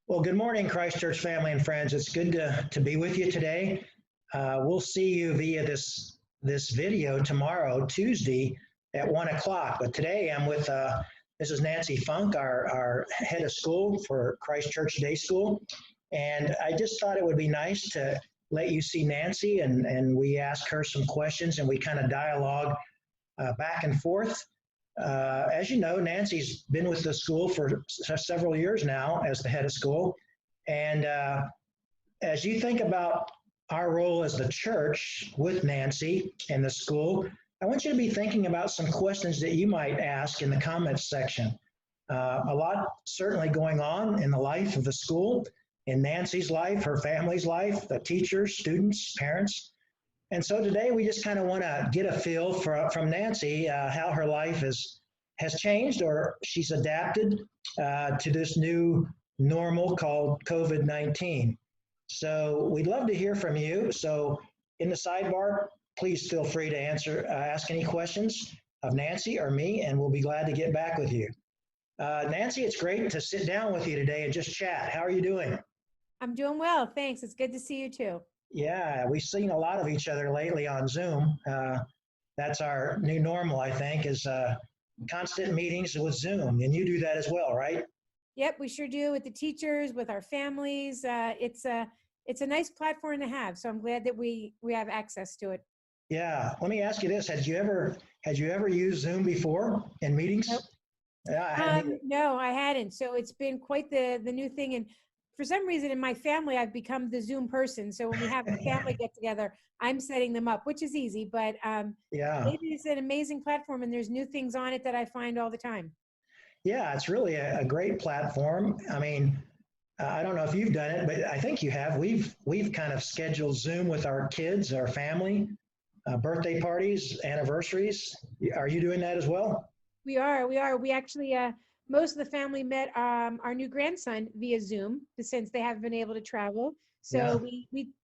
Well, good morning, Christchurch family and friends. It's good to be with you today. We'll see you via this video tomorrow, Tuesday at 1 o'clock. But today I'm with this is Nancy Funk, our head of school for Christchurch Day School. And I just thought it would be nice to let you see Nancy and we ask her some questions and we kind of dialogue back and forth. As you know, Nancy's been with the school for several years now as the head of school. And as you think about our role as the church with Nancy and the school, I want you to be thinking about some questions that you might ask in the comments section. A lot certainly going on in the life of the school, in Nancy's life, her family's life, the teachers, students, parents. And so today we just kind of want to get a feel from Nancy how her life has changed or she's adapted to this new normal called COVID-19. So we'd love to hear from you. So in the sidebar, please feel free to ask any questions of Nancy or me, and we'll be glad to get back with you. Nancy, it's great to sit down with you today and just chat. How are you doing? I'm doing well, thanks. It's good to see you too. Yeah, we've seen a lot of each other lately on Zoom. That's our new normal, I think, is constant meetings with Zoom. And you do that as well, right? Yep, we sure do with the teachers, with our families. It's a nice platform to have. So I'm glad that we have access to it. Yeah. Let me ask you this. Had you ever used Zoom before in meetings? Nope. Yeah, I hadn't. No, I hadn't. So it's been quite the new thing. And for some reason in my family, I've become the Zoom person. So when we have a family get together, I'm setting them up, which is easy, but Yeah. it is an amazing platform and there's new things on it that I find all the time. Yeah, it's really a great platform. I mean, I don't know if you've done it, but I think you have. We've kind of scheduled Zoom with our kids, our family, birthday parties, anniversaries. Are you doing that as well? We are. We actually, most of the family met our new grandson via Zoom since they haven't been able to travel. So Yeah.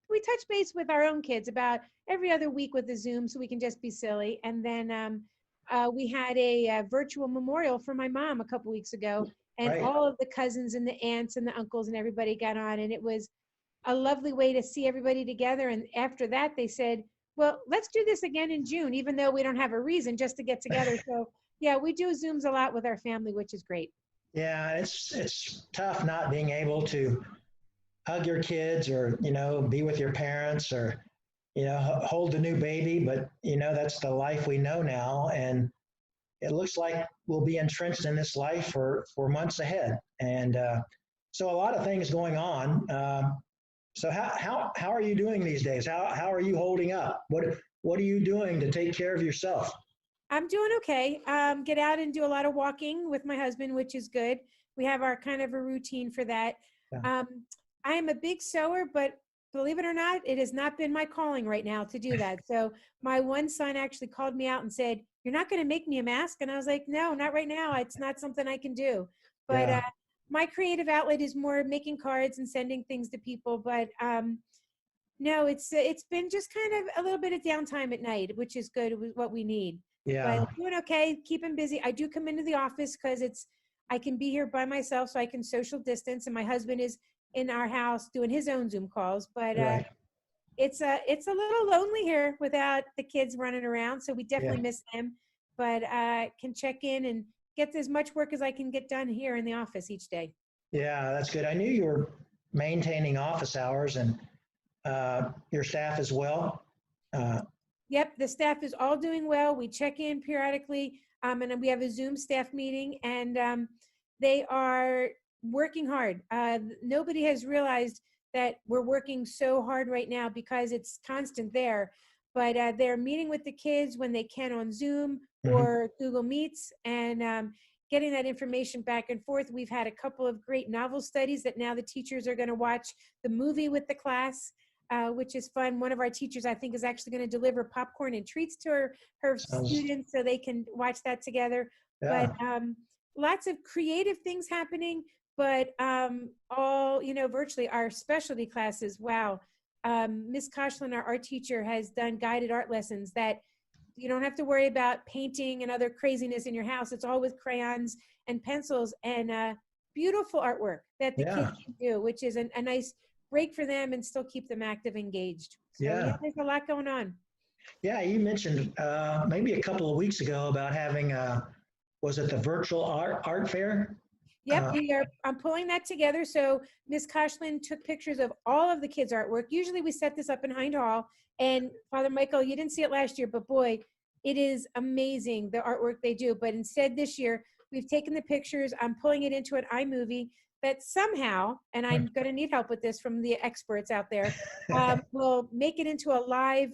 we touch base with our own kids about every other week with the Zoom, so we can just be silly. And then we had a virtual memorial for my mom a couple weeks ago, and Right. all of the cousins and the aunts and the uncles and everybody got on, and it was a lovely way to see everybody together. And after that, they said, well, let's do this again in June, even though we don't have a reason just to get together. So yeah, we do Zooms a lot with our family, which is great. Yeah, it's tough not being able to hug your kids or be with your parents or hold a new baby, but that's the life we know now, and it looks like we'll be entrenched in this life for months ahead. And so a lot of things going on. So how are you doing these days? How are you holding up? What are you doing to take care of yourself? I'm doing okay. Get out and do a lot of walking with my husband, which is good. We have our kind of a routine for that. Yeah. I am a big sewer, but believe it or not, it has not been my calling right now to do that. So my one son actually called me out and said, "You're not going to make me a mask?" And I was like, "No, not right now. It's not something I can do." But Yeah. my creative outlet is more making cards and sending things to people. But no, it's been just kind of a little bit of downtime at night, which is good. It was what we need. But Yeah. doing okay, keeping busy. I do come into the office because I can be here by myself, so I can social distance, and my husband is in our house doing his own Zoom calls. But Right. it's a little lonely here without the kids running around, so we Yeah. definitely miss them. But can check in and get as much work as I can get done here in the office each day. Yeah, that's good. I knew you were maintaining office hours and your staff as well. Uh, Yep, the staff is all doing well. We check in periodically, and then we have a Zoom staff meeting, and they are working hard. Nobody has realized that we're working so hard right now because it's constant there. But they're meeting with the kids when they can on Zoom mhm. or Google Meets, and getting that information back and forth. We've had a couple of great novel studies that now the teachers are going to watch the movie with the class, which is fun. One of our teachers, I think, is actually going to deliver popcorn and treats to her Sounds, students so they can watch that together. But yeah. lots of creative things happening, but all, virtually our specialty classes. Wow. Miss Koshlin, our art teacher, has done guided art lessons that you don't have to worry about painting and other craziness in your house. It's all with crayons and pencils. And beautiful artwork that the Yeah. kids can do, which is a nice break for them and still keep them active, engaged. So yeah, Yeah. there's a lot going on. Yeah. You mentioned maybe a couple of weeks ago about having was it the virtual art fair? Yep, Uh, I'm pulling that together. So Miss Koshland took pictures of all of the kids' artwork. Usually we set this up in Hind Hall. And Father Michael, you didn't see it last year, but boy, it is amazing the artwork they do. But instead this year, we've taken the pictures. I'm pulling it into an iMovie that somehow, and I'm going to need help with this from the experts out there, will make it into a live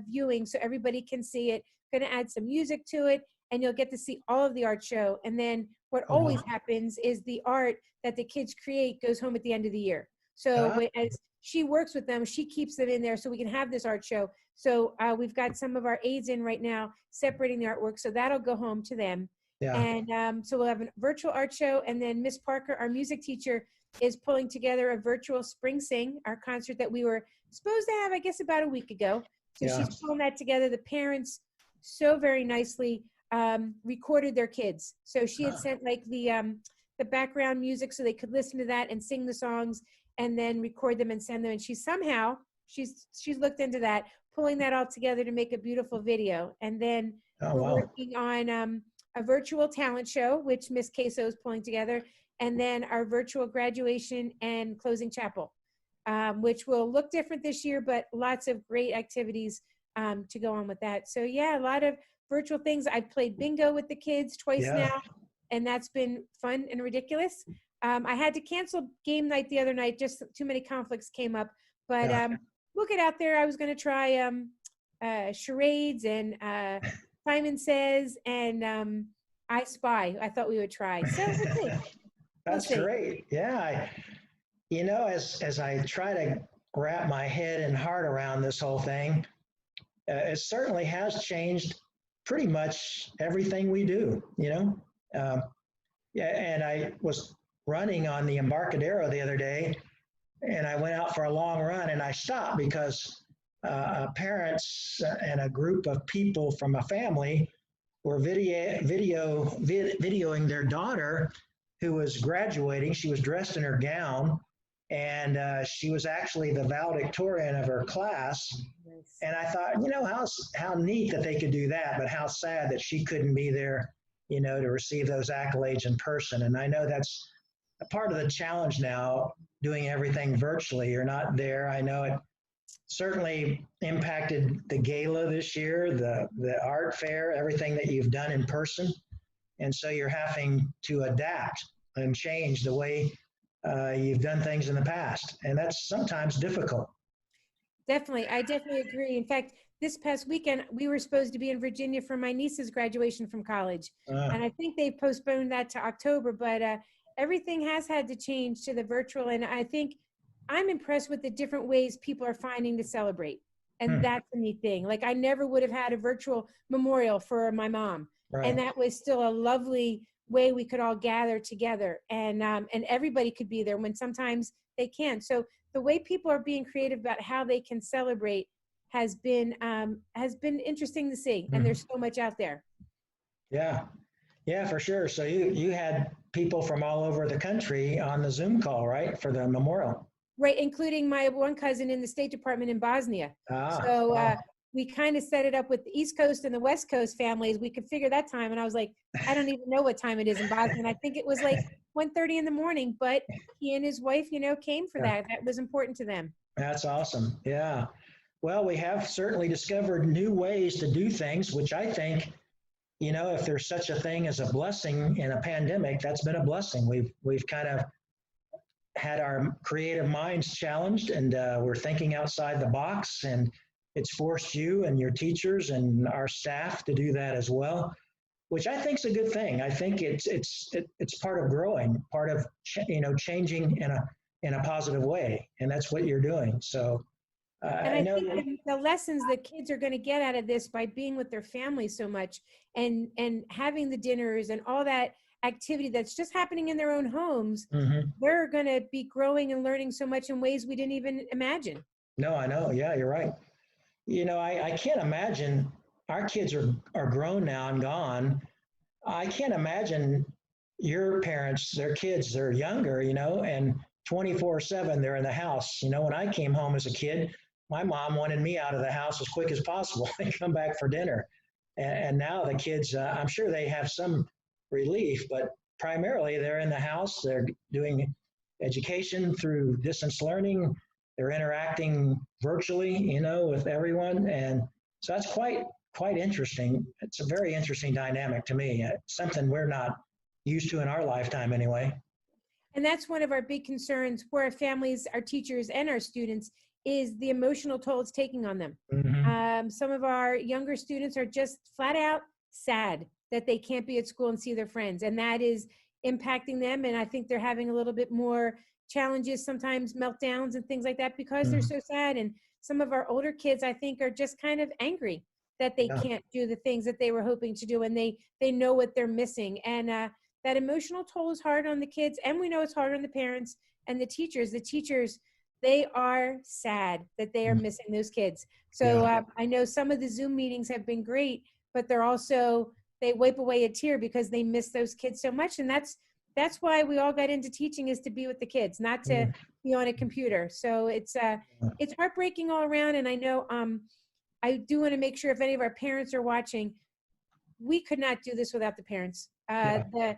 viewing so everybody can see it. Going to add some music to it, and you'll get to see all of the art show. And then what oh, always wow. happens is the art that the kids create goes home at the end of the year. So Ah, as she works with them, she keeps them in there so we can have this art show. So we've got some of our aides in right now separating the artwork. So that'll go home to them. yeah. And so we'll have a virtual art show. And then Miss Parker, our music teacher, is pulling together a virtual Spring Sing, our concert that we were supposed to have, I guess, about a week ago. So Yeah. she's pulling that together. The parents so very nicely recorded their kids. So she had sent like the background music so they could listen to that and sing the songs and then record them and send them. And she somehow she's looked into that, pulling that all together to make a beautiful video. And then Oh, we're wow. working on a virtual talent show, which Miss Queso is pulling together, and then our virtual graduation and closing chapel, which will look different this year, but lots of great activities to go on with that. So yeah, a lot of virtual things. I've played bingo with the kids twice Yeah. now, and that's been fun and ridiculous. I had to cancel game night the other night, just too many conflicts came up. But Yeah. look it out there. I was going to try charades and Simon Says and I Spy. I thought we would try. So we'll see. We'll That's see. great. Yeah. As I try to wrap my head and heart around this whole thing, it certainly has changed pretty much everything we do, you know? Yeah, and I was running on the Embarcadero the other day, and I went out for a long run, and I stopped because parents and a group of people from a family were videoing their daughter who was graduating. She was dressed in her gown, and she was actually the valedictorian of her class. Nice. And I thought, how neat that they could do that, but how sad that she couldn't be there, to receive those accolades in person. And I know that's a part of the challenge now, doing everything virtually. You're not there. I know it certainly impacted the gala this year, the art fair, everything that you've done in person. And so you're having to adapt and change the way you've done things in the past. And that's sometimes difficult. Definitely. I definitely agree. In fact, this past weekend, we were supposed to be in Virginia for my niece's graduation from college. And I think they postponed that to October, but everything has had to change to the virtual. And I think I'm impressed with the different ways people are finding to celebrate. And that's a neat thing. Like I never would have had a virtual memorial for my mom. Right. And that was still a lovely way we could all gather together and everybody could be there when sometimes they can't. So the way people are being creative about how they can celebrate has been interesting to see. And there's so much out there. Yeah, for sure. So you had people from all over the country on the Zoom call, right, for the memorial? Right, including my one cousin in the State Department in Bosnia. So Wow. we kind of set it up with the East Coast and the West Coast families. We could figure that time. And I was like, I don't even know what time it is in Bosnia. And I think it was like 1:30 in the morning, but he and his wife, came for that. That was important to them. That's awesome. Yeah. Well, we have certainly discovered new ways to do things, which I think, if there's such a thing as a blessing in a pandemic, that's been a blessing. We've kind of had our creative minds challenged, and we're thinking outside the box, and it's forced you and your teachers and our staff to do that as well, which I think is a good thing. I think it's part of growing, part of changing in a positive way, and that's what you're doing. So and I think the lessons that kids are going to get out of this by being with their families so much and having the dinners and all that activity that's just happening in their own homes, they're going to be growing and learning so much in ways we didn't even imagine. No, I know. Yeah, you're right. I can't imagine, our kids are grown now and gone. I can't imagine your parents, their kids, they're younger, and 24/7 they're in the house. When I came home as a kid, my mom wanted me out of the house as quick as possible and come back for dinner. And now the kids, I'm sure they have some relief, but primarily they're in the house. They're doing education through distance learning. They're interacting virtually, with everyone. And so that's quite interesting. It's a very interesting dynamic to me. Something we're not used to in our lifetime anyway. And that's one of our big concerns for our families, our teachers, and our students is the emotional toll it's taking on them. Mm-hmm. Some of our younger students are just flat out sad that they can't be at school and see their friends, and that is impacting them. And I think they're having a little bit more challenges, sometimes meltdowns and things like that because they're so sad. And some of our older kids, I think, are just kind of angry that they can't do the things that they were hoping to do, and they know what they're missing. And that emotional toll is hard on the kids, and we know it's hard on the parents and the teachers. The teachers, they are sad that they are missing those kids. So I know some of the Zoom meetings have been great, but they're also, they wipe away a tear because they miss those kids so much. And that's why we all got into teaching, is to be with the kids, not to be on a computer. So it's heartbreaking all around. And I know I do want to make sure if any of our parents are watching, we could not do this without the parents. The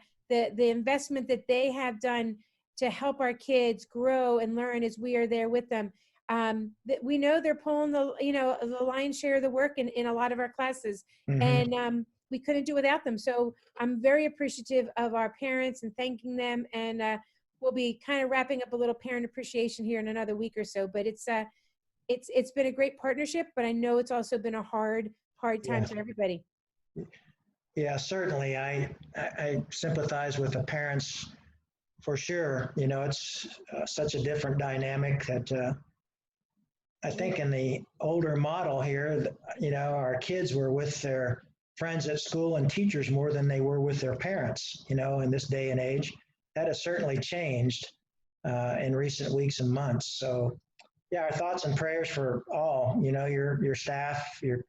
investment that they have done to help our kids grow and learn as we are there with them. That we know they're pulling the lion's share of the work in a lot of our classes, and we couldn't do without them. So I'm very appreciative of our parents and thanking them. And we'll be kind of wrapping up a little parent appreciation here in another week or so. But it's been a great partnership, but I know it's also been a hard time for everybody. Yeah, certainly. I sympathize with the parents for sure. It's such a different dynamic that I think in the older model here, our kids were with their friends at school and teachers more than they were with their parents, in this day and age. That has certainly changed in recent weeks and months. So, yeah, our thoughts and prayers for all, your staff, your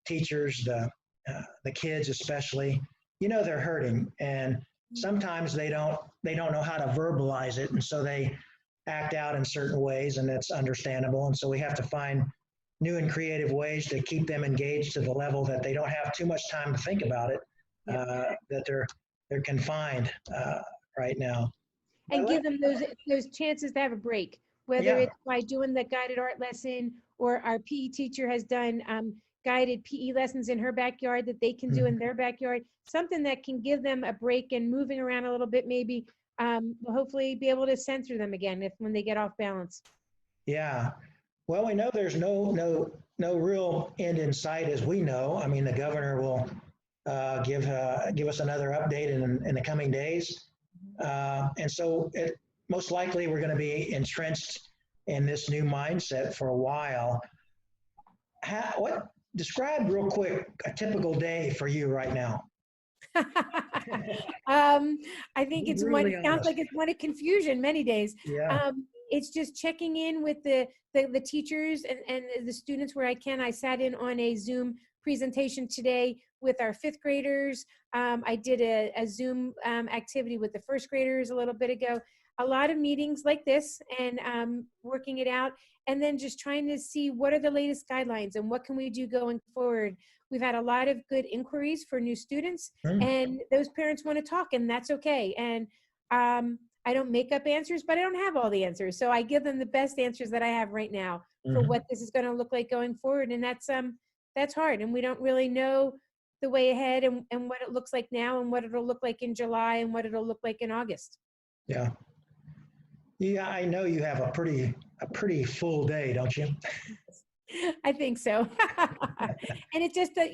teachers, the kids especially. They're hurting, and sometimes they don't know how to verbalize it, and so they act out in certain ways, and that's understandable. And so we have to find new and creative ways to keep them engaged to the level that they don't have too much time to think about it, that they're confined right now. And give them those chances to have a break, whether it's by doing the guided art lesson, or our PE teacher has done guided PE lessons in her backyard that they can do in their backyard, something that can give them a break, and moving around a little bit maybe will hopefully be able to center them again when they get off balance. Yeah. Well, we know there's no real end in sight, as we know. I mean, the governor will give us another update in the coming days. And so most likely we're going to be entrenched in this new mindset for a while. Describe real quick a typical day for you right now. I think it sounds like it's one of confusion many days. Yeah. It's just checking in with the teachers and the students where I can. I sat in on a Zoom presentation today with our 5th graders. I did a Zoom activity with the 1st graders a little bit ago. A lot of meetings like this, and working it out, and then just trying to see what are the latest guidelines and what can we do going forward. We've had a lot of good inquiries for new students, and those parents want to talk, and that's okay. And I don't make up answers, but I don't have all the answers. So I give them the best answers that I have right now for what this is going to look like going forward. And that's hard. And we don't really know the way ahead and what it looks like now, and what it'll look like in July, and what it'll look like in August. Yeah. Yeah, I know you have a pretty full day, don't you? I think so. And it's just that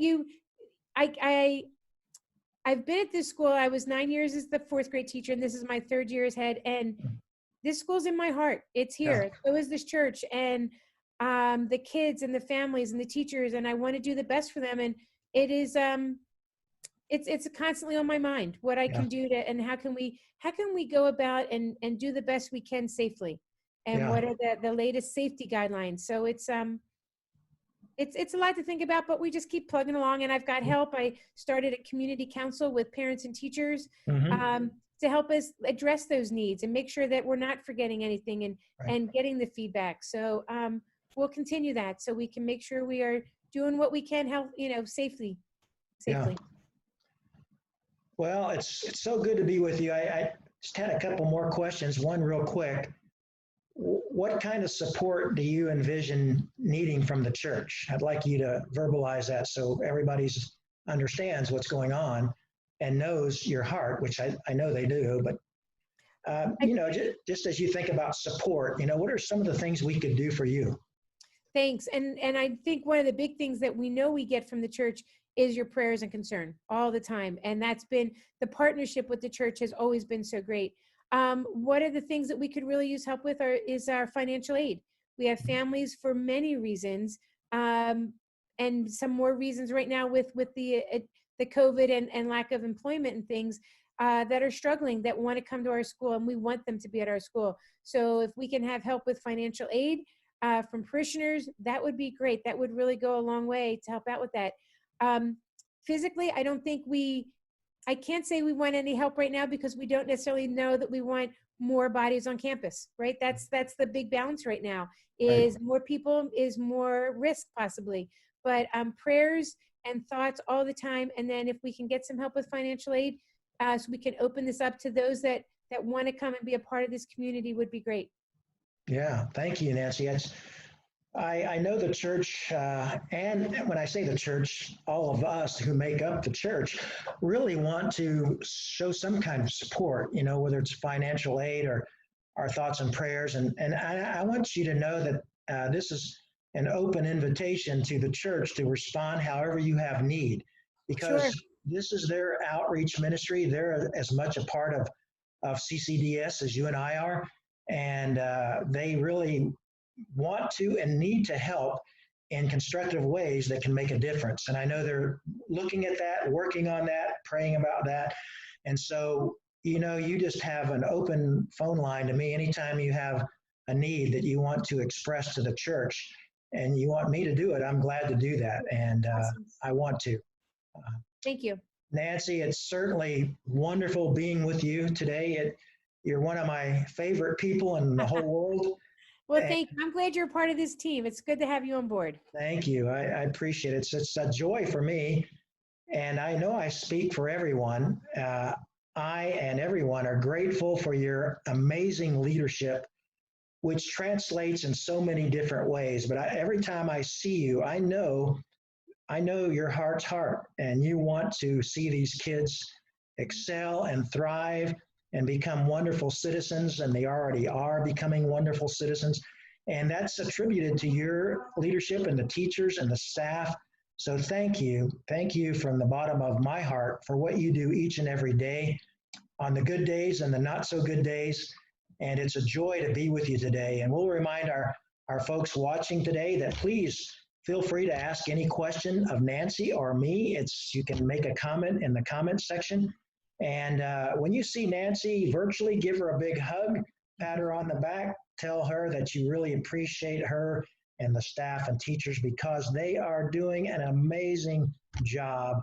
I've been at this school. I was 9 years as the 4th grade teacher, and this is my 3rd year as head. And this school's in my heart. It's here. So is this church, and the kids and the families and the teachers. And I want to do the best for them. And it is, it's constantly on my mind what I can do and how can we go about and do the best we can safely, and what are the latest safety guidelines. So it's it's a lot to think about, but we just keep plugging along. And I've got help. I started a community council with parents and teachers Mm-hmm. to help us address those needs and make sure that we're not forgetting anything Right. and getting the feedback. So we'll continue that so we can make sure we are doing what we can help, safely. Yeah. Well, it's so good to be with you. I just had a couple more questions. One real quick. What kind of support do you envision needing from the church? I'd like you to verbalize that so everybody understands what's going on and knows your heart, which I know they do. But, just as you think about support, what are some of the things we could do for you? Thanks. And I think one of the big things that we know we get from the church is your prayers and concern all the time. And that's been the partnership with the church has always been so great. What are the things that we could really use help with is our financial aid. We have families for many reasons, and some more reasons right now with the COVID and lack of employment and things that are struggling that want to come to our school, and we want them to be at our school. So if we can have help with financial aid from parishioners, that would be great. That would really go a long way to help out with that. Physically, I can't say we want any help right now because we don't necessarily know that we want more bodies on campus, right? That's the big balance right now is Right. more people is more risk possibly, but prayers and thoughts all the time. And then if we can get some help with financial aid, so we can open this up to those that want to come and be a part of this community would be great. Yeah. Thank you, Nancy. I know the church, and when I say the church, all of us who make up the church really want to show some kind of support, whether it's financial aid or our thoughts and prayers. And I want you to know that this is an open invitation to the church to respond however you have need, because Sure. this is their outreach ministry. They're as much a part of CCDS as you and I are. And they really want to and need to help in constructive ways that can make a difference. And I know they're looking at that, working on that, praying about that. And so, you just have an open phone line to me anytime you have a need that you want to express to the church and you want me to do it. I'm glad to do that. And Awesome. I want to. Thank you. Nancy, it's certainly wonderful being with you today. You're one of my favorite people in the whole world. Well, thank you. I'm glad you're a part of this team. It's good to have you on board. Thank you. I appreciate it. It's a joy for me. And I know I speak for everyone. I and everyone are grateful for your amazing leadership, which translates in so many different ways. But every time I see you, I know your heart's heart, and you want to see these kids excel and thrive and become wonderful citizens, and they already are becoming wonderful citizens. And that's attributed to your leadership and the teachers and the staff. So thank you. Thank you from the bottom of my heart for what you do each and every day on the good days and the not so good days. And it's a joy to be with you today. And we'll remind our folks watching today that please feel free to ask any question of Nancy or me. You can make a comment in the comment section. And when you see Nancy virtually, give her a big hug, pat her on the back, tell her that you really appreciate her and the staff and teachers because they are doing an amazing job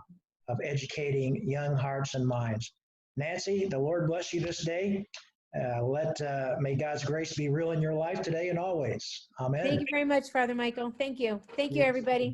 of educating young hearts and minds. Nancy, the Lord bless you this day. May God's grace be real in your life today and always. Amen. Thank you very much, Father Michael. Thank you. Thank you, everybody.